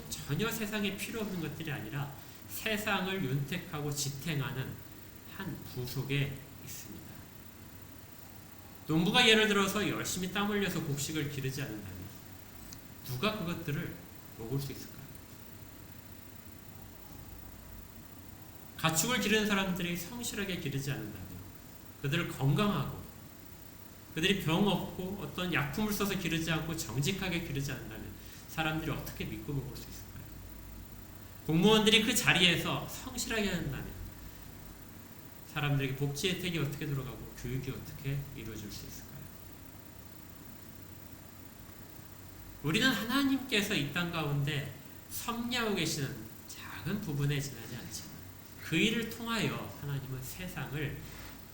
전혀 세상에 필요 없는 것들이 아니라 세상을 윤택하고 지탱하는 한 부속에 있습니다. 농부가 예를 들어서 열심히 땀 흘려서 곡식을 기르지 않는다면 누가 그것들을 먹을 수 있을까요? 가축을 기르는 사람들이 성실하게 기르지 않는다면, 그들을 건강하고 그들이 병 없고 어떤 약품을 써서 기르지 않고 정직하게 기르지 않는다면 사람들이 어떻게 믿고 먹을 수 있을까요? 공무원들이 그 자리에서 성실하게 한다면 사람들에게 복지 혜택이 어떻게 들어가고 교육이 어떻게 이루어질 수 있을까요? 우리는 하나님께서 이 땅 가운데 섭리하고 계시는 작은 부분에 지나지 않지만 그 일을 통하여 하나님은 세상을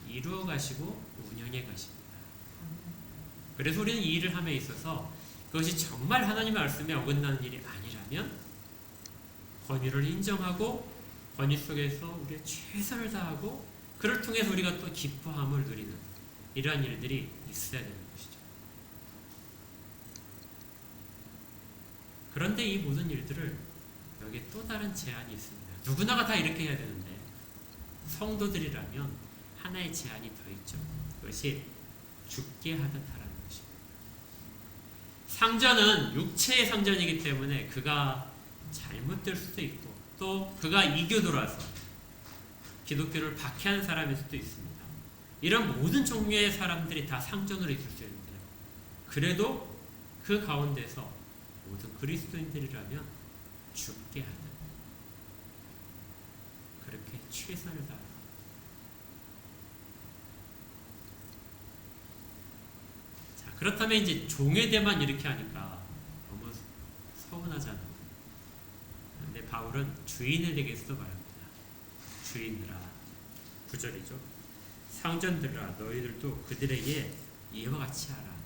이루어 가시고 운영해 가십니다. 그래서 우리는 이 일을 함에 있어서 그것이 정말 하나님의 말씀에 어긋나는 일이 아니라면 권위를 인정하고 권위 속에서 우리의 최선을 다하고 그를 통해서 우리가 또 기뻐함을 누리는 이러한 일들이 있어야 되는 것이죠. 그런데 이 모든 일들을 여기에 또 다른 제한이 있습니다. 누구나가 다 이렇게 해야 되는데 성도들이라면 하나의 제한이 더 있죠. 그것이 죽게 하듯 하라는 것입니다. 상전은 육체의 상전이기 때문에 그가 잘못될 수도 있고 또 그가 이교 돌아서 기독교를 박해하는 사람일 수도 있습니다. 이런 모든 종류의 사람들이 다 상전으로 있을 수 있는데 그래도 그 가운데서 모든 그리스도인들이라면 죽게 하는 그렇게 최선을 다하는 자, 그렇다면 이제 종에 대만 이렇게 하니까 너무 서운하잖아요. 근데 바울은 주인에게서도 말합니다. 주인들아, 9절이죠. 상전들아 너희들도 그들에게 이와 같이 하라.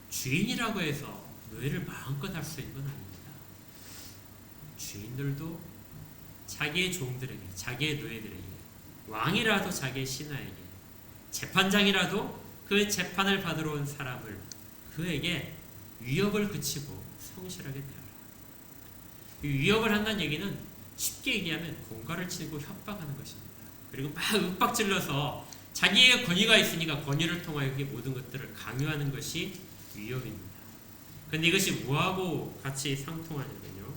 주인이라고 해서 노예를 마음껏 할 수 있는 건 아닙니다. 주인들도 자기의 종들에게, 자기의 노예들에게, 왕이라도 자기의 신하에게, 재판장이라도 그 재판을 받으러 온 사람을 그에게 위협을 그치고 성실하게 대하라. 이 위협을 한다는 얘기는 쉽게 얘기하면 공갈을 치고 협박하는 것입니다. 그리고 막 윽박질러서 자기의 권위가 있으니까 권위를 통하여 그 모든 것들을 강요하는 것이 위협입니다. 그런데 이것이 뭐하고 같이 상통하냐면요,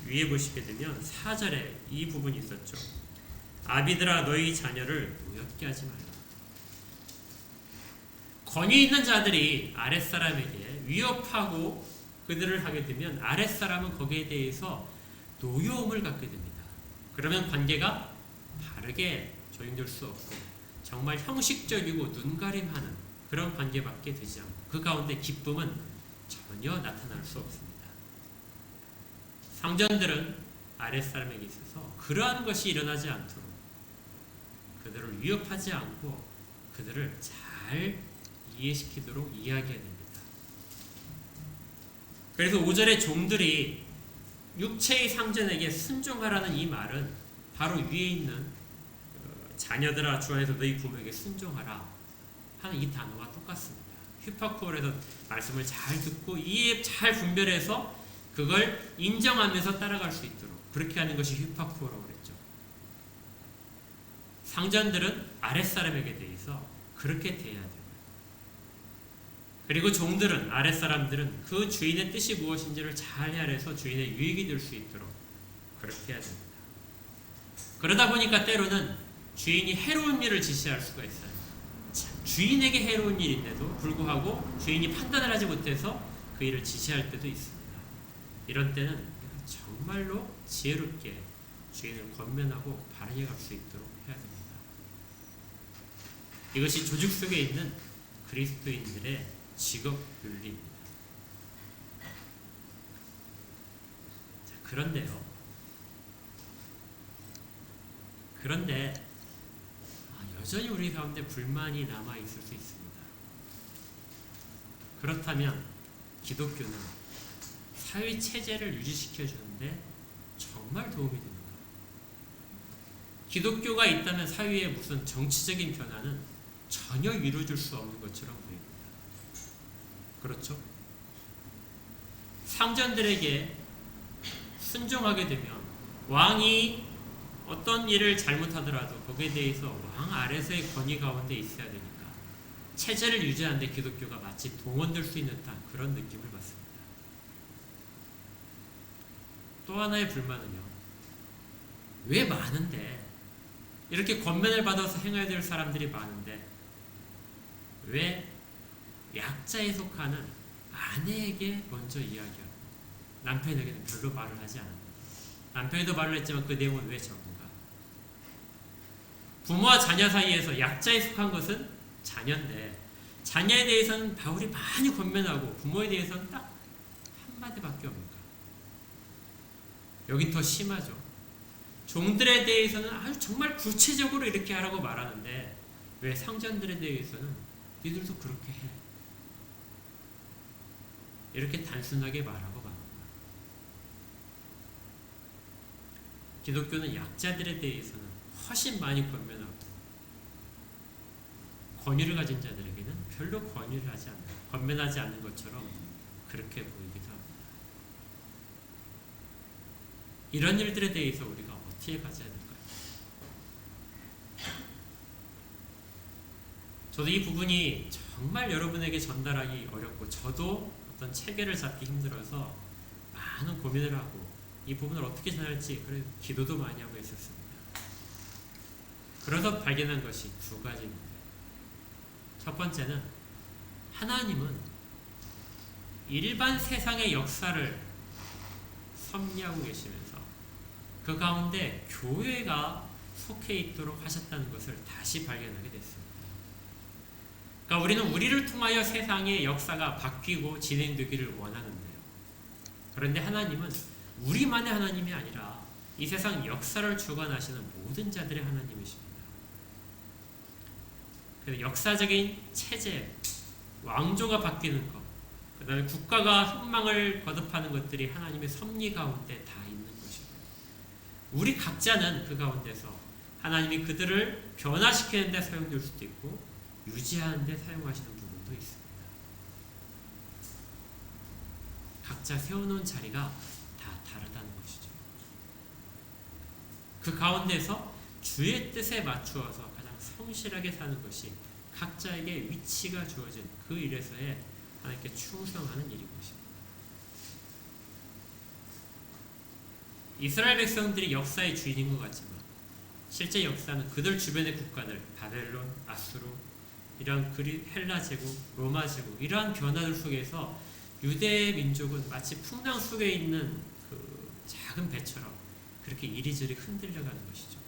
위에 보시게 되면 4절에 이 부분이 있었죠. 아비들아 너희 자녀를 노엽게 하지 말라. 권위 있는 자들이 아랫사람에게 위협하고 그들을 하게 되면 아랫사람은 거기에 대해서 노여움을 갖게 됩니다. 그러면 관계가 바르게 조율될 수 없고 정말 형식적이고 눈가림하는 그런 관계밖에 되지 않고 그 가운데 기쁨은 전혀 나타날 수 없습니다. 상전들은 아랫사람에게 있어서 그러한 것이 일어나지 않도록 그들을 위협하지 않고 그들을 잘 이해시키도록 이야기해야 됩니다. 그래서 5절에 종들이 육체의 상전에게 순종하라는 이 말은 바로 위에 있는 자녀들아 주 안에서 너희 부모에게 순종하라 하는 이 단어와 똑같습니다. 휘파쿠어에서 말씀을 잘 듣고 이해 잘 분별해서 그걸 인정하면서 따라갈 수 있도록 그렇게 하는 것이 휘파쿠어라고 그랬죠. 상전들은 아랫사람에게 대해서 그렇게 대해야 돼요. 그리고 종들은 아랫사람들은 그 주인의 뜻이 무엇인지를 잘 헤아려서 주인의 유익이 될 수 있도록 그렇게 해야 됩니다. 그러다 보니까 때로는 주인이 해로운 일을 지시할 수가 있어요. 주인에게 해로운 일인데도 불구하고 주인이 판단을 하지 못해서 그 일을 지시할 때도 있습니다. 이런 때는 정말로 지혜롭게 주인을 권면하고 바르게 갈 수 있도록 해야 됩니다. 이것이 조직 속에 있는 그리스도인들의 직업 윤리입니다. 자, 그런데 여전히 우리 가운데 불만이 남아 있을 수 있습니다. 그렇다면 기독교는 사회 체제를 유지시켜 주는데 정말 도움이 됩니다. 기독교가 있다면 사회에 무슨 정치적인 변화는 전혀 이루어질 수 없는 것처럼 보입니다. 그렇죠? 상전들에게 순종하게 되면 왕이 어떤 일을 잘못하더라도 거기에 대해서 왕 아래서의 권위 가운데 있어야 되니까 체제를 유지하는데 기독교가 마치 동원될 수 있는 듯한 그런 느낌을 받습니다. 또 하나의 불만은요. 왜 많은데 이렇게 권면을 받아서 행해야 될 사람들이 많은데 왜 약자에 속하는 아내에게 먼저 이야기하고 남편에게는 별로 말을 하지 않습니다. 남편에도 말을 했지만 그 내용은 왜 적은가? 부모와 자녀 사이에서 약자에 속한 것은 자녀인데 자녀에 대해서는 바울이 많이 권면하고 부모에 대해서는 딱 한마디밖에 없는가? 여긴 더 심하죠. 종들에 대해서는 아주 정말 구체적으로 이렇게 하라고 말하는데 왜 상전들에 대해서는 니들도 그렇게 해. 이렇게 단순하게 말하고 맙니다. 기독교는 약자들에 대해서는 훨씬 많이 권면하고 권위를 가진 자들에게는 별로 권위를 하지 않는, 권면하지 않는 것처럼 그렇게 보이기도 합니다. 이런 일들에 대해서 우리가 어떻게 가져야 될까요? 저도 이 부분이 정말 여러분에게 전달하기 어렵고 저도 어떤 체계를 잡기 힘들어서 많은 고민을 하고 이 부분을 어떻게 전할지 그래 기도도 많이 하고 있었습니다. 그래서 발견한 것이 두 가지입니다. 첫 번째는 하나님은 일반 세상의 역사를 섭리하고 계시면서 그 가운데 교회가 속해 있도록 하셨다는 것을 다시 발견하게 됐습니다. 그러니까 우리는 우리를 통하여 세상의 역사가 바뀌고 진행되기를 원하는데요. 그런데 하나님은 우리만의 하나님이 아니라 이 세상 역사를 주관하시는 모든 자들의 하나님이십니다. 그래서 역사적인 체제, 왕조가 바뀌는 것, 그 다음에 국가가 흥망을 거듭하는 것들이 하나님의 섭리 가운데 다 있는 것이고 우리 각자는 그 가운데서 하나님이 그들을 변화시키는 데 사용될 수도 있고 유지하는 데 사용하시는 부분도 있습니다. 각자 세워놓은 자리가 다 다르다는 것이죠. 그 가운데서 주의 뜻에 맞추어서 가장 성실하게 사는 것이 각자에게 위치가 주어진 그 일에서의 하나님께 충성하는 일인 것입니다. 이스라엘 백성들이 역사의 주인인 것 같지만 실제 역사는 그들 주변의 국가들 바벨론, 아수르 이러한 헬라 제국, 로마 제국 이러한 변화들 속에서 유대 민족은 마치 풍랑 속에 있는 그 작은 배처럼 그렇게 이리저리 흔들려가는 것이죠.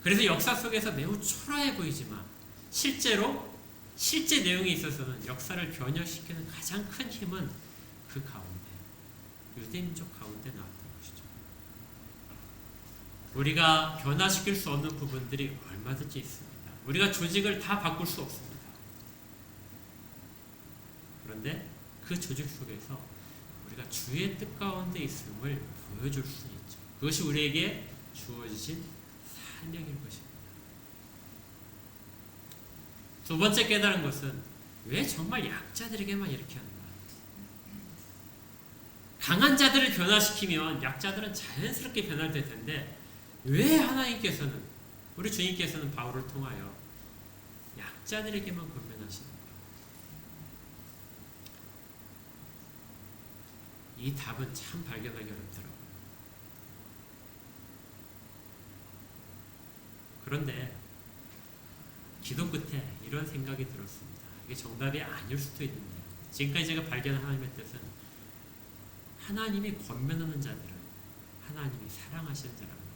그래서 역사 속에서 매우 초라해 보이지만 실제 내용에 있어서는 역사를 변혁시키는 가장 큰 힘은 그 가운데, 유대민족 가운데 나왔던 것이죠. 우리가 변화시킬 수 없는 부분들이 얼마든지 있습니다. 우리가 조직을 다 바꿀 수 없습니다. 그런데 그 조직 속에서 우리가 주의 뜻 가운데 있음을 보여줄 수 있죠. 그것이 우리에게 주어지신 사명인 것입니다. 두 번째 깨달은 것은 왜 정말 약자들에게만 이렇게 하는가? 강한 자들을 변화시키면 약자들은 자연스럽게 변화될 텐데 왜 하나님께서는, 우리 주님께서는 바울을 통하여 약자들에게만 권면하시는가? 이 답은 참 발견하기 어렵더라고요. 그런데 기도 끝에 이런 생각이 들었습니다. 이게 정답이 아닐 수도 있는데 지금까지 제가 발견한 하나님의 뜻은 하나님이 권면하는 자들은 하나님이 사랑하시는 자라는 겁니다.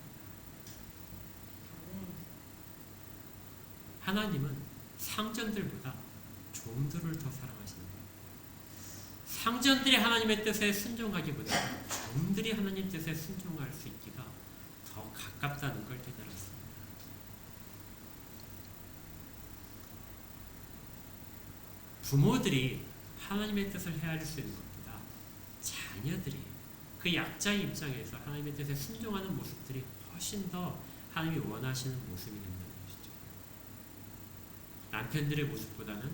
하나님은 상전들보다 종들을 더 사랑하시는 겁니다. 상전들이 하나님의 뜻에 순종하기보다 종들이 하나님 뜻에 순종할 수 있기가 더 가깝다는 걸 깨달았습니다. 부모들이 하나님의 뜻을 헤아릴 수 있는 것보다 자녀들이 그 약자의 입장에서 하나님의 뜻에 순종하는 모습들이 훨씬 더 하나님이 원하시는 모습이 된다는 것이죠. 남편들의 모습보다는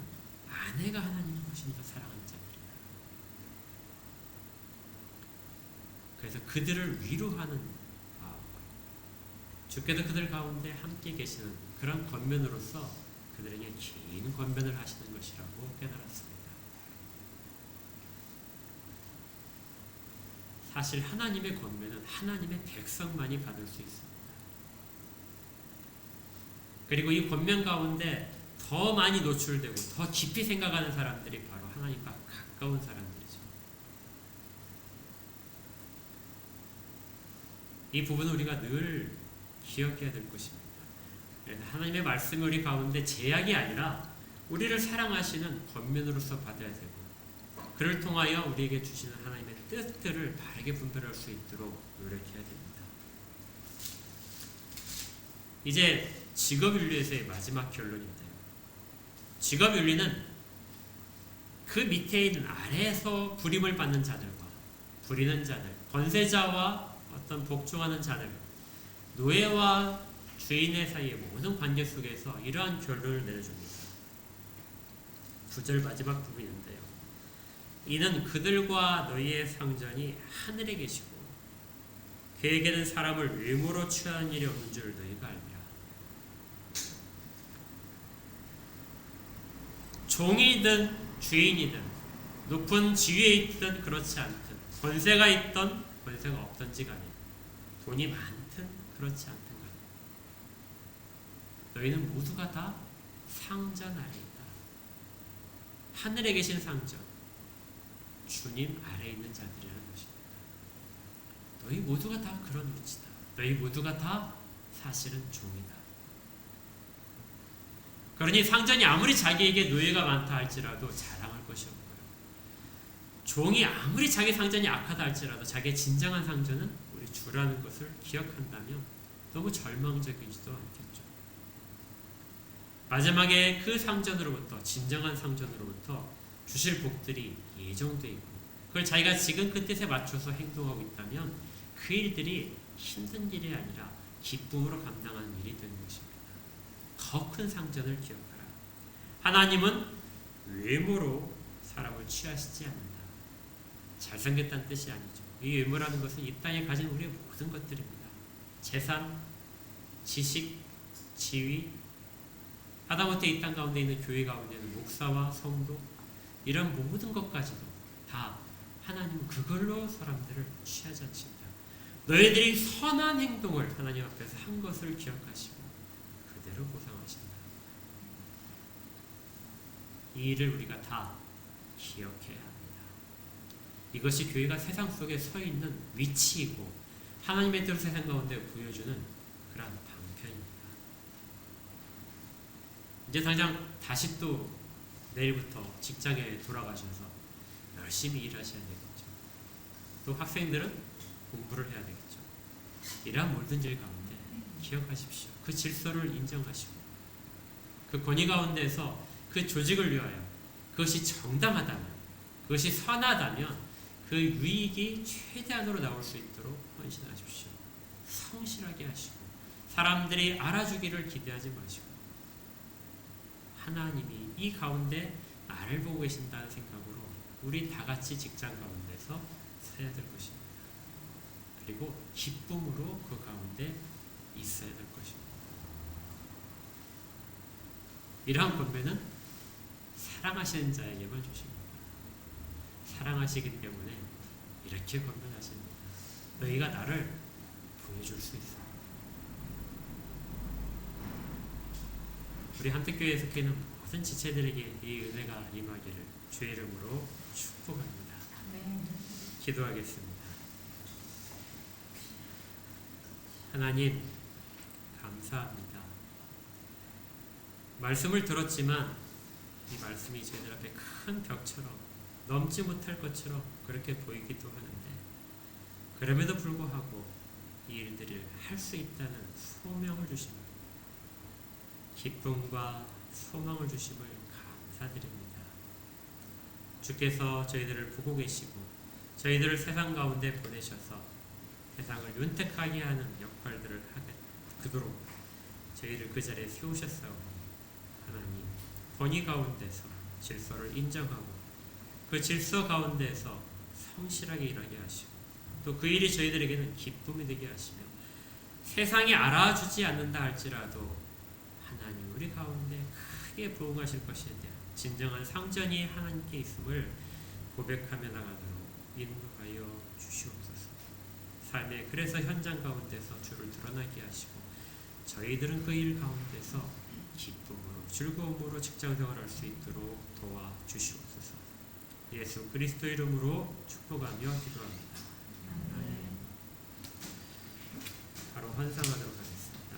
아내가 하나님을 훨씬 더 사랑하는 자들이다. 그래서 그들을 위로하는 마음, 주께서 그들 가운데 함께 계시는 그런 권면으로서 그들에게 긴 권면을 하시는 것이라고 깨달았습니다. 사실 하나님의 권면은 하나님의 백성만이 받을 수 있습니다. 그리고 이 권면 가운데 더 많이 노출되고 더 깊이 생각하는 사람들이 바로 하나님과 가까운 사람들이죠. 이 부분은 우리가 늘 기억해야 될 것입니다. 그래서 하나님의 말씀이 우리 가운데 제약이 아니라 우리를 사랑하시는 권면으로서 받아야 되고 그를 통하여 우리에게 주시는 하나님의 뜻들을 바르게 분별할 수 있도록 노력해야 됩니다. 이제 직업윤리에서의 마지막 결론인데요. 직업윤리는 그 밑에 있는 아래에서 부림을 받는 자들과 부리는 자들, 권세자와 어떤 복종하는 자들, 노예와 주인의 사이의 모든 관계 속에서 이러한 결론을 내려줍니다. 9절 마지막 부분인데요. 이는 그들과 너희의 상전이 하늘에 계시고 그에게는 사람을 외모로 취하는 일이 없는 줄 너희가 알미라. 종이든 주인이든 높은 지위에 있든 그렇지 않든 권세가 있든 권세가 없든지 간에 돈이 많든 그렇지 않든 너희는 모두가 다 상전 아래 있다. 하늘에 계신 상전, 주님 아래에 있는 자들이라는 것입니다. 너희 모두가 다 그런 위치다. 너희 모두가 다 사실은 종이다. 그러니 상전이 아무리 자기에게 노예가 많다 할지라도 자랑할 것이 없고요. 종이 아무리 자기 상전이 악하다 할지라도 자기의 진정한 상전은 우리 주라는 것을 기억한다면 너무 절망적이지도 않겠죠. 마지막에 그 상전으로부터, 진정한 상전으로부터 주실 복들이 예정되어 있고 그걸 자기가 지금 그 뜻에 맞춰서 행동하고 있다면 그 일들이 힘든 일이 아니라 기쁨으로 감당하는 일이 되는 것입니다. 더 큰 상전을 기억하라. 하나님은 외모로 사람을 취하시지 않는다. 잘생겼다는 뜻이 아니죠. 이 외모라는 것은 이 땅에 가진 우리의 모든 것들입니다. 재산, 지식, 지위, 하다못해 이 땅 가운데 있는 교회 가운데 있는 목사와 성도 이런 모든 것까지도 다 하나님은 그걸로 사람들을 취하지 않습니다. 너희들이 선한 행동을 하나님 앞에서 한 것을 기억하시고 그대로 보상하신다. 이 일을 우리가 다 기억해야 합니다. 이것이 교회가 세상 속에 서 있는 위치이고 하나님의 뜻을 세상 가운데 보여주는 그러한 방편입니다. 이제 당장 다시 또 내일부터 직장에 돌아가셔서 열심히 일하셔야 되겠죠. 또 학생들은 공부를 해야 되겠죠. 이러한 모든 일 가운데 기억하십시오. 그 질서를 인정하시고 그 권위 가운데서 그 조직을 위하여 그것이 정당하다면, 그것이 선하다면 그 유익이 최대한으로 나올 수 있도록 헌신하십시오. 성실하게 하시고 사람들이 알아주기를 기대하지 마시고 하나님이 이 가운데 나를 보고 계신다는 생각으로 우리 다 같이 직장 가운데서 서야 될 것입니다. 그리고 기쁨으로 그 가운데 있어야 될 것입니다. 이러한 권면은 사랑하시는 자에게만 주십니다. 사랑하시기 때문에 이렇게 권면하십니다. 너희가 나를 보여줄 수 있어. 우리 한택교회에 속해 있는 모든 지체들에게 이 은혜가 임하기를 주의 이름으로 축복합니다. 기도하겠습니다. 하나님 감사합니다. 말씀을 들었지만 이 말씀이 저희들 앞에 큰 벽처럼 넘지 못할 것처럼 그렇게 보이기도 하는데 그럼에도 불구하고 이 일들을 할 수 있다는 소명을 주십니다. 기쁨과 소망을 주심을 감사드립니다. 주께서 저희들을 보고 계시고 저희들을 세상 가운데 보내셔서 세상을 윤택하게 하는 역할들을 하게 그도록 저희를 그 자리에 세우셨사오니 하나님 권위 가운데서 질서를 인정하고 그 질서 가운데서 성실하게 일하게 하시고 또 그 일이 저희들에게는 기쁨이 되게 하시며 세상이 알아주지 않는다 할지라도 하나님 우리 가운데 크게 부응하실 것에 대한 진정한 상전이 하나님께 있음을 고백하며 나가도록 인도하여 주시옵소서. 삶의 그래서 현장 가운데서 주를 드러나게 하시고 저희들은 그 일 가운데서 기쁨으로 즐거움으로 직장 생활할 수 있도록 도와주시옵소서. 예수 그리스도 이름으로 축복하며 기도합니다. 바로 환상하도록 하겠습니다.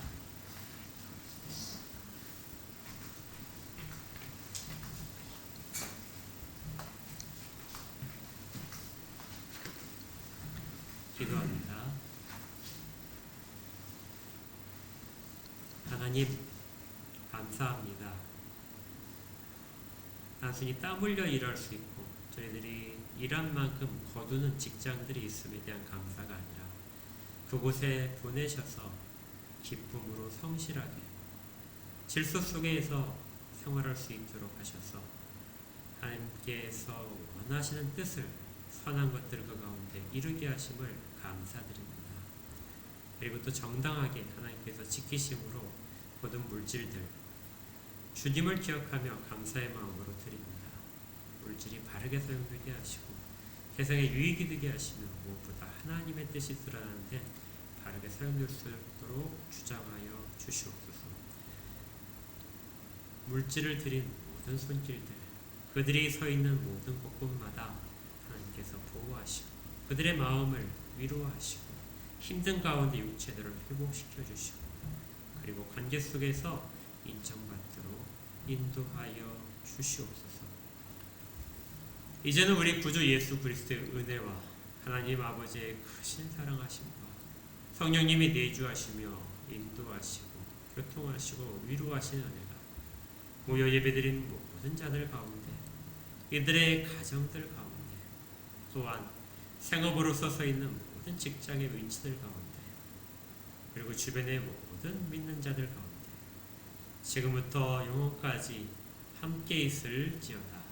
기도합니다. 하나님 감사합니다. 단순히 땀 흘려 일할 수 있고 저희들이 일한 만큼 거두는 직장들이 있음에 대한 감사가 아니라 그곳에 보내셔서 기쁨으로 성실하게 질서 속에서 생활할 수 있도록 하셔서 하나님께서 원하시는 뜻을 선한 것들을 그 가운데 이루게 하심을 감사드립니다. 그리고 또 정당하게 하나님께서 지키심으로 모든 물질들 주님을 기억하며 감사의 마음으로 드립니다. 물질이 바르게 사용되게 하시고 세상에 유익이 되게 하시며 무엇보다 하나님의 뜻이 드러나는데 바르게 사용될 수 있도록 주장하여 주시옵소서. 물질을 드린 모든 손길들 그들이 서 있는 모든 곳곳마다 하나님께서 보호하시고 그들의 마음을 위로하시고 힘든 가운데 육체들을 회복시켜 주시고 그리고 관계 속에서 인정받도록 인도하여 주시옵소서. 이제는 우리 구주 예수 그리스도의 은혜와 하나님 아버지의 크신 사랑하심과 성령님이 내주하시며 인도하시고 교통하시고 위로하시는 은혜가 모여 예배드린 모든 자들 가운데 이들의 가정들 가운데 또한 생업으로서 서 있는 모든 직장의 위치들 가운데 그리고 주변의 모든 믿는 자들 가운데 지금부터 영원까지 함께 있을지어다.